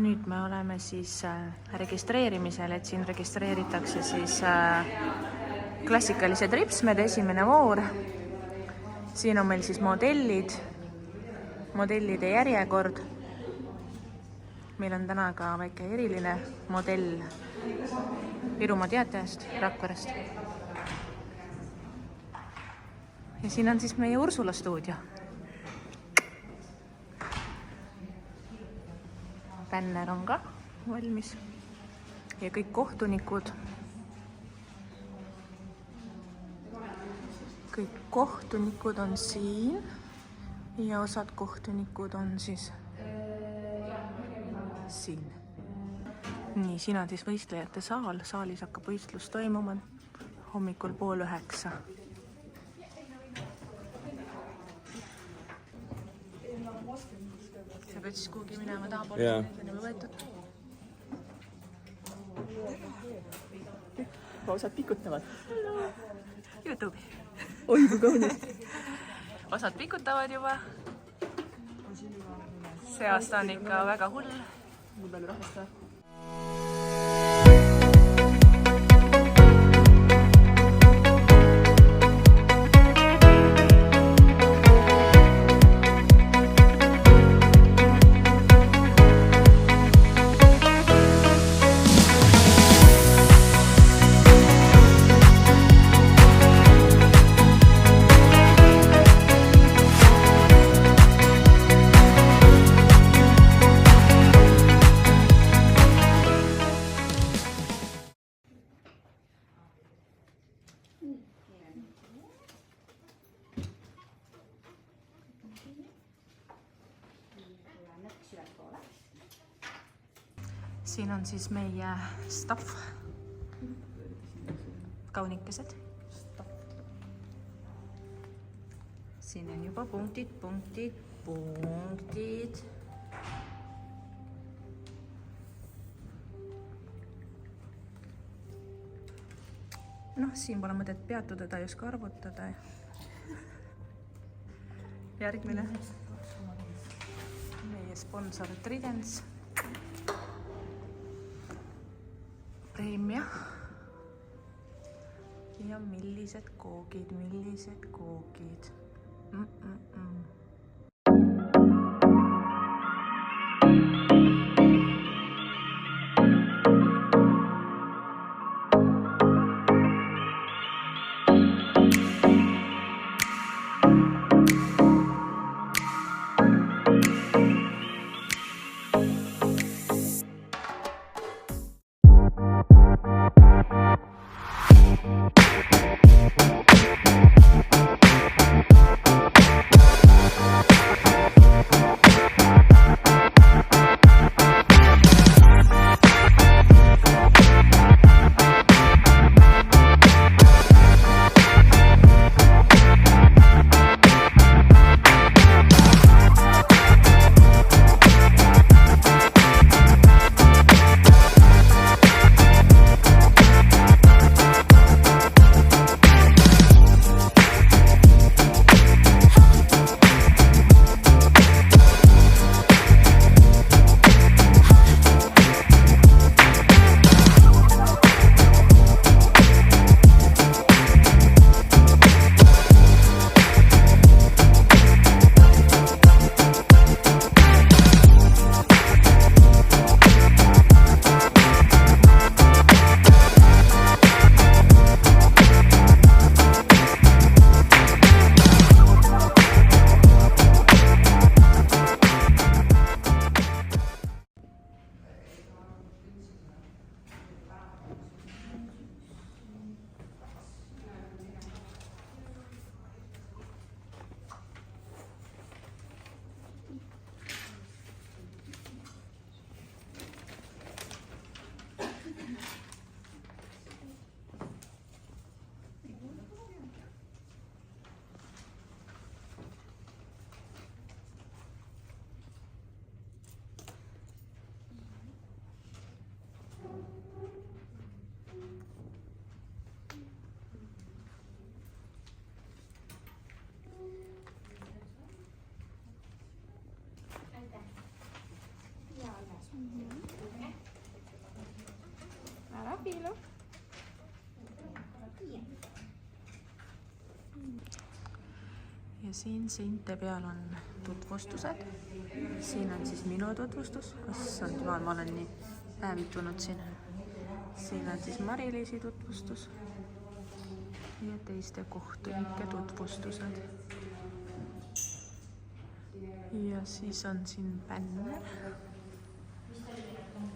Nüüd me oleme siis registreerimisel, et siin registreeritakse siis klassikalised ripsmed, esimene voor. Siin on meil siis modellide järjekord. Meil on täna ka väike eriline modell Virumaa teatajast, Rakverest. Ja siin on siis meie Ursula stuudio. Bänner on ka valmis ja kõik kohtunikud on siin ja osad kohtunikud on siis siin. Nii, siin on siis võistlejate saal. Saalis hakkab võistlus toimuma hommikul 8:30. Sa pead siis kuhugi minema tahapoole, need on juba võetud. Osad pikutavad. YouTube'i. Oi, kui kaunis. Osad pikutavad juba. See aasta on ikka väga hull. Nii palju rahvast või? Siin on siis meie staff, kaunikesed. Siin on juba punktid. Noh, siin pole mõtet peatuda, ta ei oska arvutada. Järgmine. Meie sponsor Tridents. Preemia. Ja millised koogid. ja siin seinte peal on tutvustused. Siin on siis minu tutvustus, issand jumal, ma olen nii päevitunud siin. Siin on siis Mari-Liisi tutvustus ja teiste kohtunike tutvustused. Ja siis on siin bänner.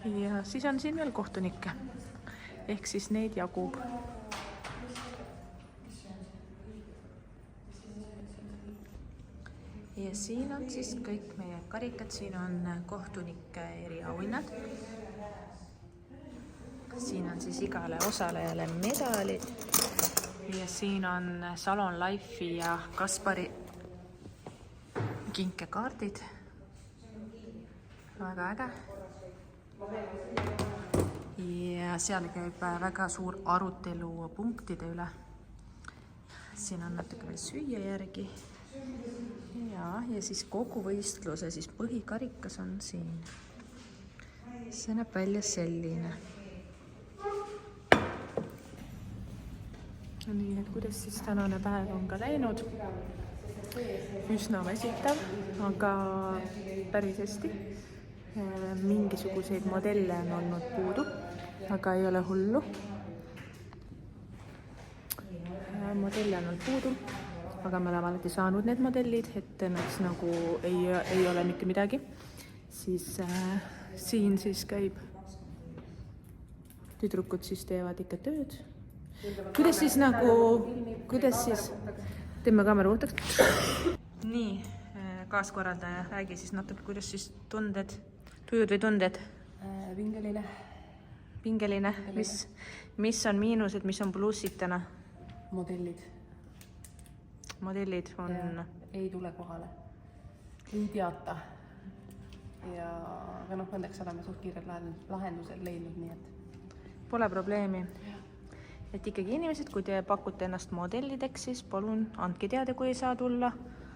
Ja siis on siin veel kohtunikke. Ehk siis neid jagub. Ja siin on siis kõik meie karikad, siin on kohtunike eriauhinnad. Siin on siis igale osalejale medalid. Ja siin on Salon Life'i ja Kaspari kinkekaardid. Väga äge. Ja seal käib väga suur arutelu punktide üle. Siin on natuke veel süüa järgi. Ja siis kogu võistluse siis põhikarikas on siin. See näeb välja selline. Nii, et kuidas siis tänane päev on ka läinud. Üsna väsitav, aga päris hästi. Mingisuguseid modelle on olnud puudu, aga ei ole hullu. Modelle on olnud puudu, aga me oleme alati saanud need modellid, et näiteks nagu ei ole mitte midagi. Siis siin siis käib, tüdrukud siis teevad ikka tööd. Kuidas siis teeme kaamera puhtaks. Nii, kaaskorraldaja, räägi siis natuke, kuidas siis tunded, tujud või tunded? Pingeline. Mis on miinused, mis on plussid täna? Modellid on... Ja ei tule kohale. Ei teata. Aga õnneks oleme suht kiired lahendused leidnud, nii et... Pole probleemi. Et ikkagi inimesed, kui te pakute ennast modellideks, siis palun andke teada, kui ei saa tulla.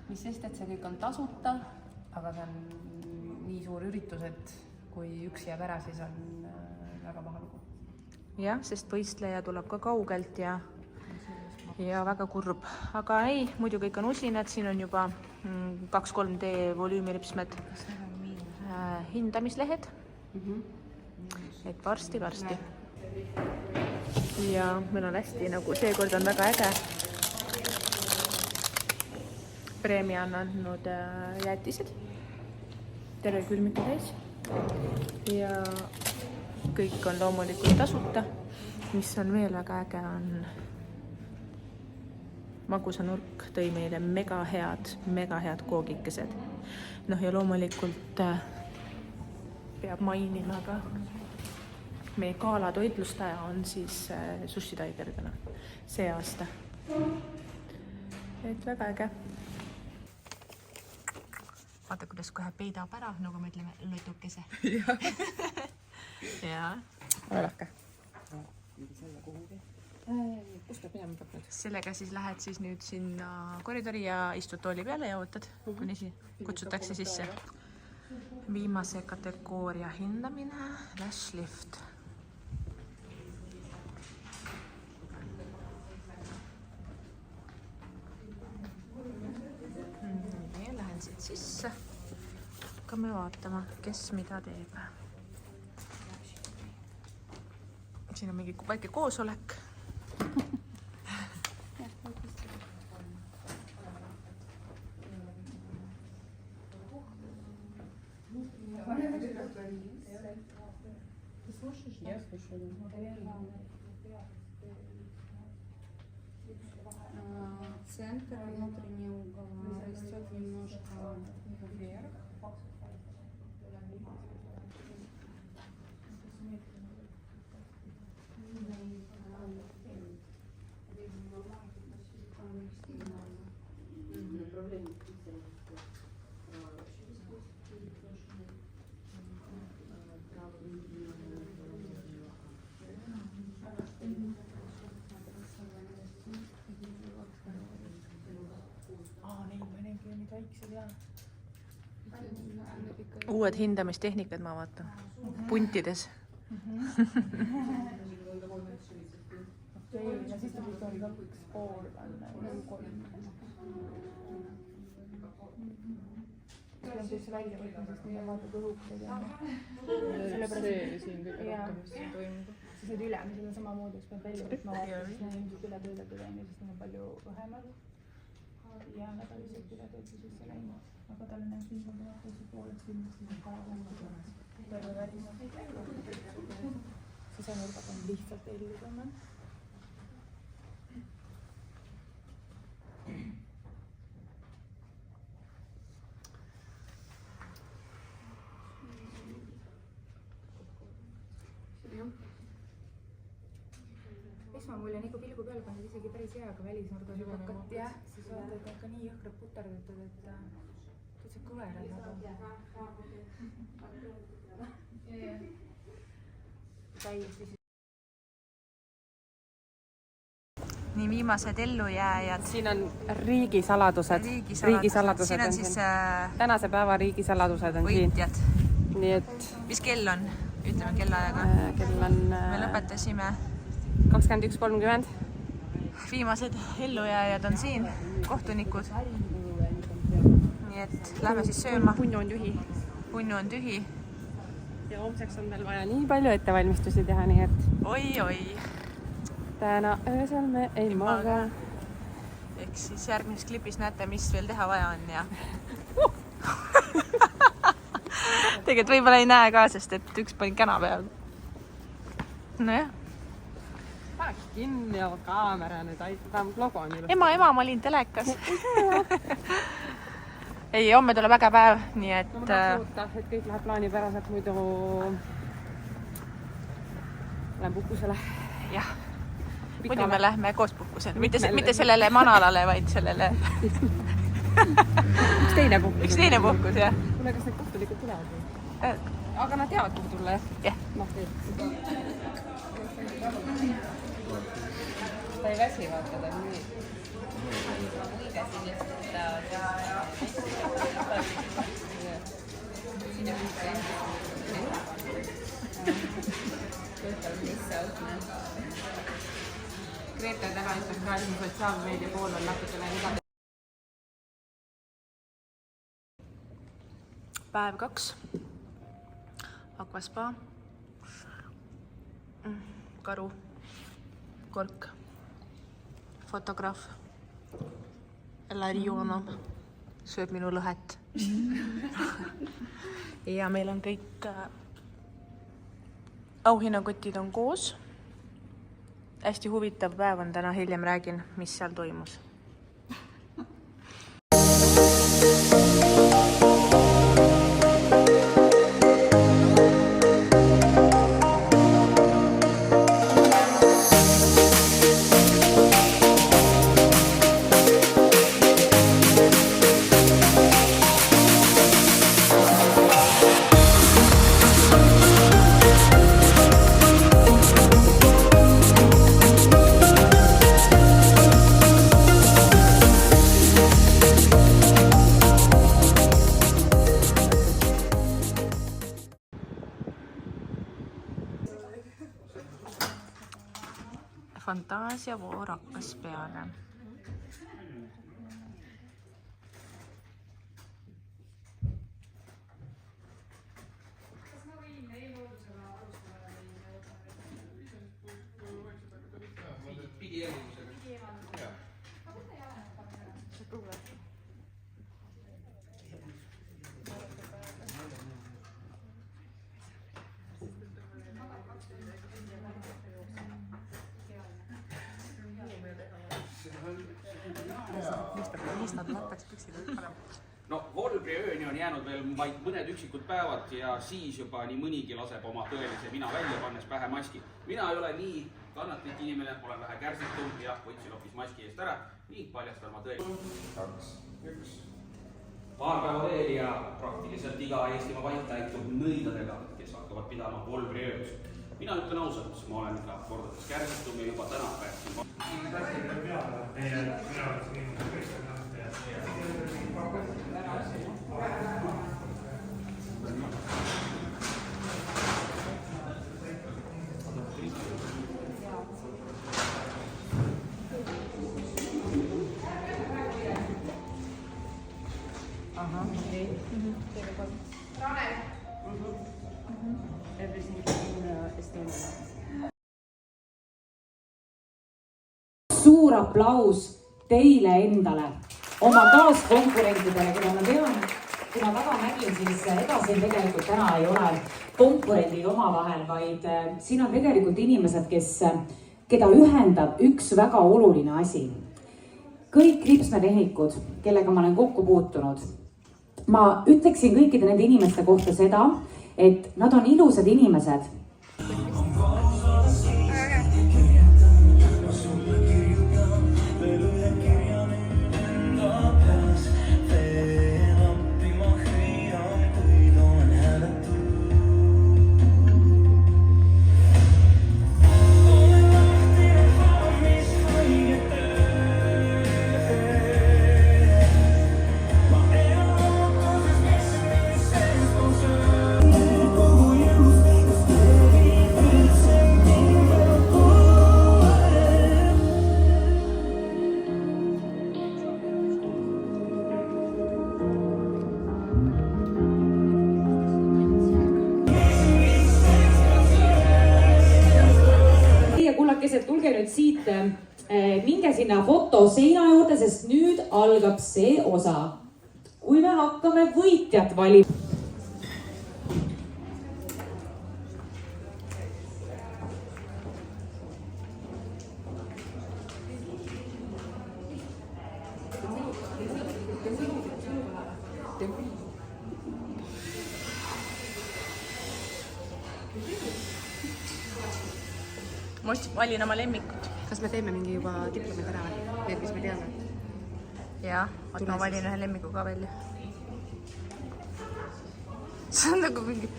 Mis sest, et see kõik on tasuta, aga see on nii suur üritus, et kui üks jääb ära, siis on väga paha lugu. Jah, sest võistleja tuleb ka kaugelt ja väga kurb. Aga ei, muidu kõik on usinad, siin on juba 2-3D volüümiripsmed, hindamislehed, et varsti. Ja meil on hästi, nagu seekord on väga äge. Preemia on andnud jäätised, terve külmiku täis ja kõik on loomulikult tasuta. Mis on veel väga äge on magusanurk tõi meile mega head koogikesed. Ja loomulikult peab mainima ka meie gaalatoitlustaja on siis Sushi Tiger täna see aasta. Et väga äge. Vaata, kuidas kohe peidab ära, nagu me ütleme, lõtukese. Ja. Ole lahke. Kus ta minema peab nüüd? Sellega siis lähed siis nüüd sinna koridori ja istud tooli peale ja ootad, kuni kutsutakse sisse. Viimase kategooria hindamine, Lash Lift. Lähen siit sisse. Hakkame vaatama, kes mida teeb. Siin on mingi väike koosolek. Центр, внутренний угол растет немножко вверх. Uued hindamistehnikad ma vaatan. Puntides. Ja siis ta oli ka üks pool on 3. pean siis välja võtma, sest need on vaata kõhukesed ja see siin kõige rohkem, mis siin toimub. siis need ülemised on samamoodi, eks peab välja võtma vaata, sest need ilmselt üle töödetud on ja siis need on palju õhemad. Ja nad on lihtsalt üle töötud sisse läinud. Aga tal on näiteks niisugune vaata, see pooleks kindlasti see kalakonda. Terve välised. Sisenurgad on lihtsalt ellutamad. Esmamulje nii kui pilgu peal pannud isegi päris hea, aga välisnurgas juba hakkad jah, siis vaata, et on ka nii jõhkrad puterdatud, et täitsa kõverad nagu. Täiesti. Nii viimased ellujääjad. Siin on riigisaladused. Siin on siis tänase päeva riigisaladused on võitjad. Siin. Nii et... Mis kell on? Ütleme kellaaega. Kell on... Me lõpetasime 21:30. Viimased ellujääjad on siin, kohtunikud. Nii et lähme siis sööma. Punnu on tühi. Punnu on tühi. Ja homseks on veel vaja nii palju ettevalmistusi teha, nii et... Oi. Täna öösel me ei maga. Eks siis järgmises klipis näete, mis veel teha vaja on ja... Tegelikult võib-olla ei näe ka, sest et üks pani käna peal. Nojah. Paneks kinni ja kaamera nüüd aitab. Logo on ilus. Ema, ma olin telekas. Ei, homme tuleb äge päev, nii et... No ma tahaks loota, et kõik läheb plaanipäraselt, muidu lähen puhkusele. Jah. Muidu me lähme koos puhkusele. Mitte sellele manalale, vaid sellele... Üks teine puhkus. Üks teine puhkus, jah. Kuule, kas need kohtunikud tulevad? Aga nad teavad, kuhu tulla, jah? Jah. Ta ei väsi, vaata, ta on nii. Muide siin lihtsalt ja. Siin on üks Greta täna ütleb ka, et sotsiaalmeedia pool on natukene mida. Päev 2. Aquaspa. Karu. Kork. Fotograaf. Lariona. Sööb minu lõhet. Ja meil on kõik auhinnakotid on koos. Hästi huvitav päev on täna, hiljem räägin, mis seal toimus. Fantaasiavoor hakkas peale. No Volbri ööni on jäänud veel vaid mõned üksikud päevad ja siis juba nii mõnigi laseb oma tõelise mina välja, pannes pähe maski. Mina ei ole nii kannatlik inimene, olen vähe kärsitum ja võtsin hoopis maski eest ära ning paljastan oma tõelise. 2, 1. Paar päeva veel ja praktiliselt iga Eestimaa vaik täitub nõidadega, kes hakkavad pidama Volbri ööd. Mina ütlen ausalt, ma olen ikka kordades kärsitum ja juba täna päätsin. everything in Estonia. Suur aplaus teile endale, oma kaaskonkurentidele, keda ma tean, kui ma väga nägin, siis ega siin tegelikult täna ei ole konkurendid omavahel, vaid siin on tegelikult inimesed, keda ühendab üks väga oluline asi. Kõik ripsmetehnikud, kellega ma olen kokku puutunud, ma ütleksin kõikide nende inimeste kohta seda, et nad on ilusad inimesed. Tulge nüüd siit, minge sinna fotoseina juurde, sest nüüd algab see osa, kui me hakkame võitjat valima. Ma valin oma lemmikut. Kas me teeme mingi juba diplomid ära või? Need, mis me teame? Jaa, ma valin ühe lemmiku ka välja. See on nagu mingi...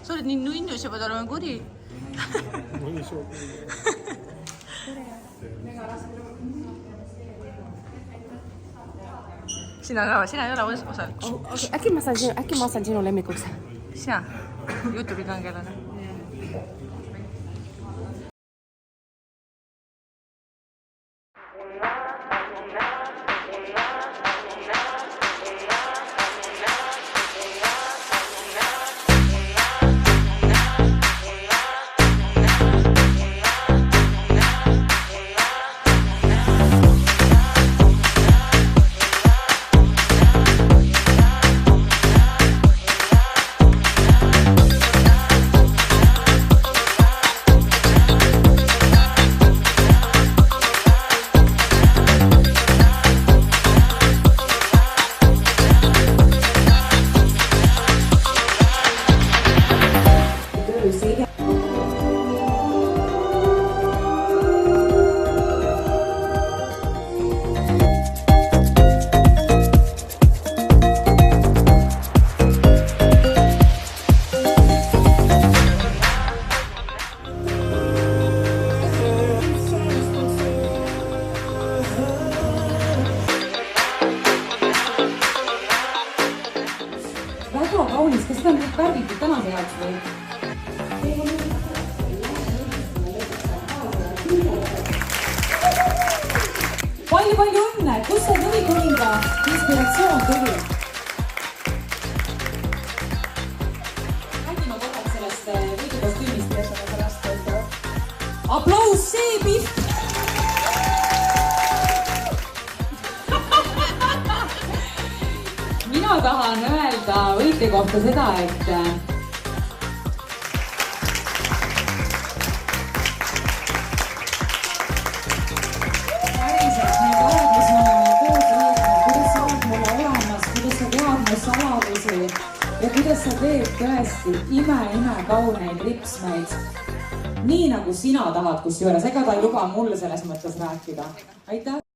Sa oled nii nunnus ja pead olema kuri. Sina ei ole osalik. Äkki ma saan sinu lemmikuks? Sina? YouTube'i kangelane. Väga kaunis, kas seda on nüüd värvitud tänase jaoks või? Palju õnne! Kus see Lõvikuninga inspiratsioon tuli? Räägime korraks sellest võidukostüümist ja sellest. Aplaus C-pilt! Mina tahan öelda võitja kohta seda, et päriselt need ajad, mis me oleme koos liitnud, kuidas sa oled mulle olemas, kuidas sa tead mu saladusi ja kuidas sa teed tõesti ime-kauneid ripsmeid. Nii nagu sina tahad, kusjuures ega ta ei luba mulle selles mõttes rääkida. Aitäh!